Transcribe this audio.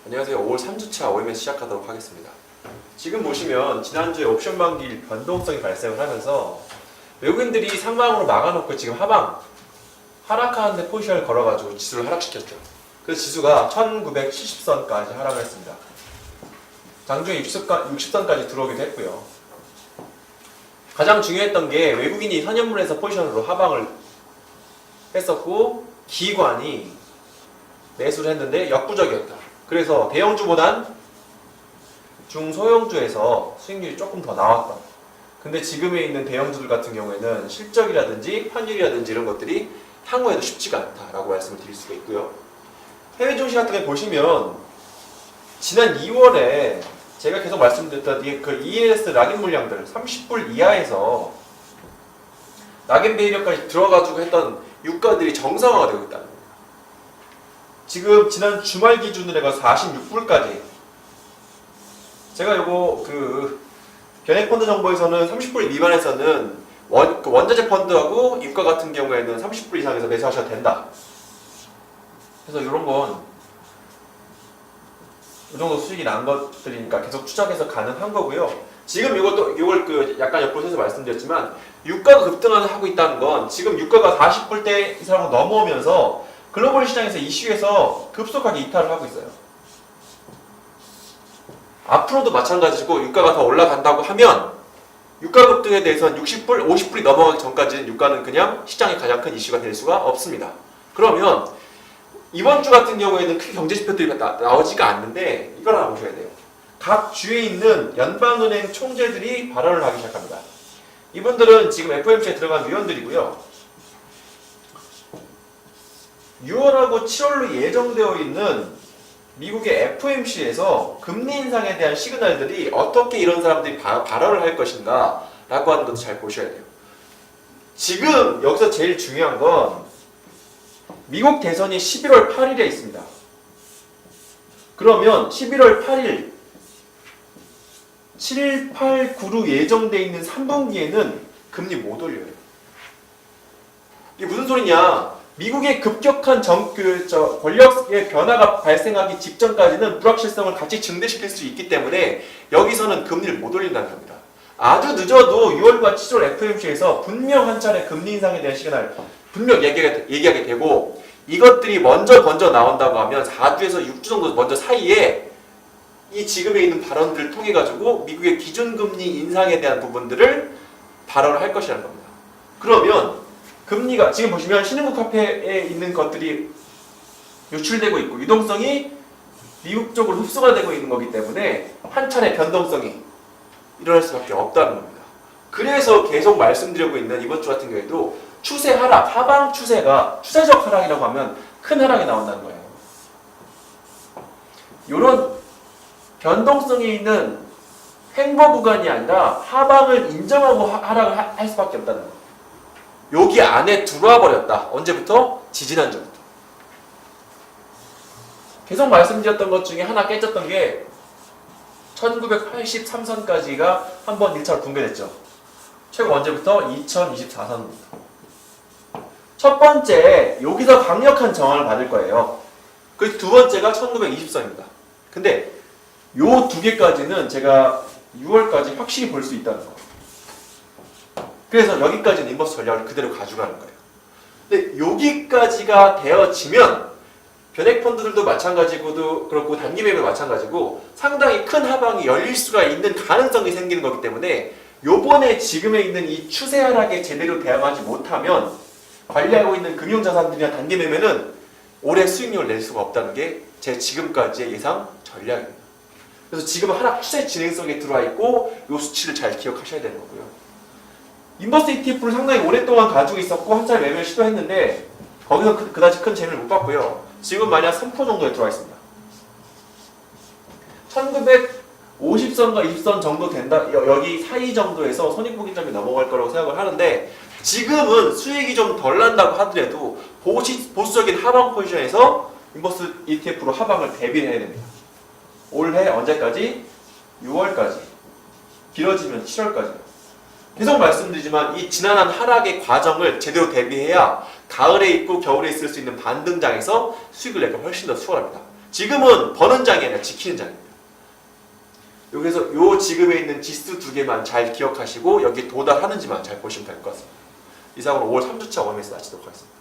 안녕하세요. 5월 3주차 OMS 시작하도록 하겠습니다. 지금 보시면 지난주에 옵션 반길 변동성이 발생을 하면서 외국인들이 상방으로 막아놓고 지금 하락하는데 포지션을 걸어가지고 지수를 하락시켰죠. 그래서 지수가 1970선까지 하락을 했습니다. 장중에 60선까지 들어오기도 했고요. 가장 중요했던 게 외국인이 선현물에서 포지션으로 하방을 했었고 기관이 매수를 했는데 역부족이었다. 그래서 대형주보단 중소형주에서 수익률이 조금 더 나왔다. 근데 지금에 있는 대형주들 같은 경우에는 실적이라든지 환율이라든지 이런 것들이 향후에도 쉽지가 않다라고 말씀을 드릴 수가 있고요. 해외 증시 같은 거 보시면 지난 2월에 제가 계속 말씀드렸던 그 ELS 락인 물량들 30불 이하에서 락인 베이력까지 들어가지고 했던 유가들이 정상화가 되고 있다는 거예요. 지금 지난 주말 기준으로 해서 46불까지 제가 요거 변액펀드 정보에서는 30불 미만에서는 원자재 펀드하고 유가 같은 경우에는 30불 이상에서 매수하셔도 된다. 그래서 이런 건 이 정도 수익이 난 것들이니까 계속 추적해서 가능한 거고요. 지금 이걸 약간 옆으로 해서 말씀드렸지만 유가가 급등하고 있다는 건 지금 유가가 40불대 이상으로 넘어오면서 글로벌 시장에서 이슈에서 급속하게 이탈을 하고 있어요. 앞으로도 마찬가지고 유가가 더 올라간다고 하면 유가 급등에 대해서는 60불, 50불이 넘어가기 전까지는 유가는 그냥 시장의 가장 큰 이슈가 될 수가 없습니다. 그러면 이번 주 같은 경우에는 크게 경제지표들이 나오지가 않는데 이걸 하나 보셔야 돼요. 각 주에 있는 연방은행 총재들이 발언을 하기 시작합니다. 이분들은 지금 FOMC에 들어간 위원들이고요. 6월하고 7월로 예정되어 있는 미국의 FOMC에서 금리 인상에 대한 시그널들이 어떻게 이런 사람들이 발언을 할 것인가 라고 하는 것도 잘 보셔야 돼요. 지금 여기서 제일 중요한 건 미국 대선이 11월 8일에 있습니다. 그러면 11월 8일 7, 8, 9로 예정되어 있는 3분기에는 금리 못 올려요. 이게 무슨 소리냐? 미국의 급격한 권력의 변화가 발생하기 직전까지는 불확실성을 같이 증대시킬 수 있기 때문에 여기서는 금리를 못 올린다는 겁니다. 아주 늦어도 6월과 7월 FOMC에서 분명 한 차례 금리 인상에 대한 시그널 분명 얘기하게 되고 이것들이 먼저 나온다고 하면 4주에서 6주 정도 먼저 사이에 이 지금에 있는 발언들을 통해 가지고 미국의 기준금리 인상에 대한 부분들을 발언을 할 것이라는 겁니다. 그러면 금리가 지금 보시면 신흥국 화폐에 있는 것들이 유출되고 있고 유동성이 미국 쪽으로 흡수가 되고 있는 거기 때문에 한 차례 변동성이 일어날 수밖에 없다는 겁니다. 그래서 계속 말씀드리고 있는 이번 주 같은 경우에도 추세 하락, 하방 추세가 추세적 하락이라고 하면 큰 하락이 나온다는 거예요. 이런 변동성이 있는 횡보 구간이 아니라 하방을 인정하고 하락을 할 수밖에 없다는 거예요. 여기 안에 들어와 버렸다. 언제부터? 지지난주부터. 계속 말씀드렸던 것 중에 하나 깨졌던 게 1983선까지가 한번 1차로 붕괴됐죠. 최고 언제부터? 2024선부터. 첫 번째, 여기서 강력한 저항을 받을 거예요. 그 두 번째가 1920선입니다. 근데 요 두 개까지는 제가 6월까지 확실히 볼 수 있다는 거예요. 그래서 여기까지는 인버스 전략을 그대로 가져가는 거예요. 근데 여기까지가 되어지면 변액펀드들도 마찬가지고도 그렇고 단기 매매도 마찬가지고 상당히 큰 하방이 열릴 수가 있는 가능성이 생기는 거기 때문에 요번에 지금에 있는 이 추세 하락에 제대로 대응하지 못하면 관리하고 있는 금융자산들이나 단기 매매는 올해 수익률을 낼 수가 없다는 게 제 지금까지의 예상 전략입니다. 그래서 지금 하락 추세 진행성에 들어와 있고 이 수치를 잘 기억하셔야 되는 거고요. 인버스 ETF를 상당히 오랫동안 가지고 있었고 한 차례 매매를 시도했는데 거기서 그다지 큰 재미를 못 봤고요. 지금 만약 3% 정도에 들어와 있습니다. 1950선과 20선 정도 된다, 여기 사이 정도에서 손익보기점이 넘어갈 거라고 생각을 하는데 지금은 수익이 좀 덜 난다고 하더라도 보수적인 하방 포지션에서 인버스 ETF로 하방을 대비해야 됩니다. 올해 언제까지? 6월까지. 길어지면 7월까지. 계속 말씀드리지만 이 지난한 하락의 과정을 제대로 대비해야 가을에 있고 겨울에 있을 수 있는 반등장에서 수익을 내기 훨씬 더 수월합니다. 지금은 버는 장이 아니라 지키는 장입니다. 여기서 요 지금에 있는 지수 두 개만 잘 기억하시고 여기 도달하는지만 잘 보시면 될 것 같습니다. 이상으로 5월 3주차 원에서 마치도록 하겠습니다.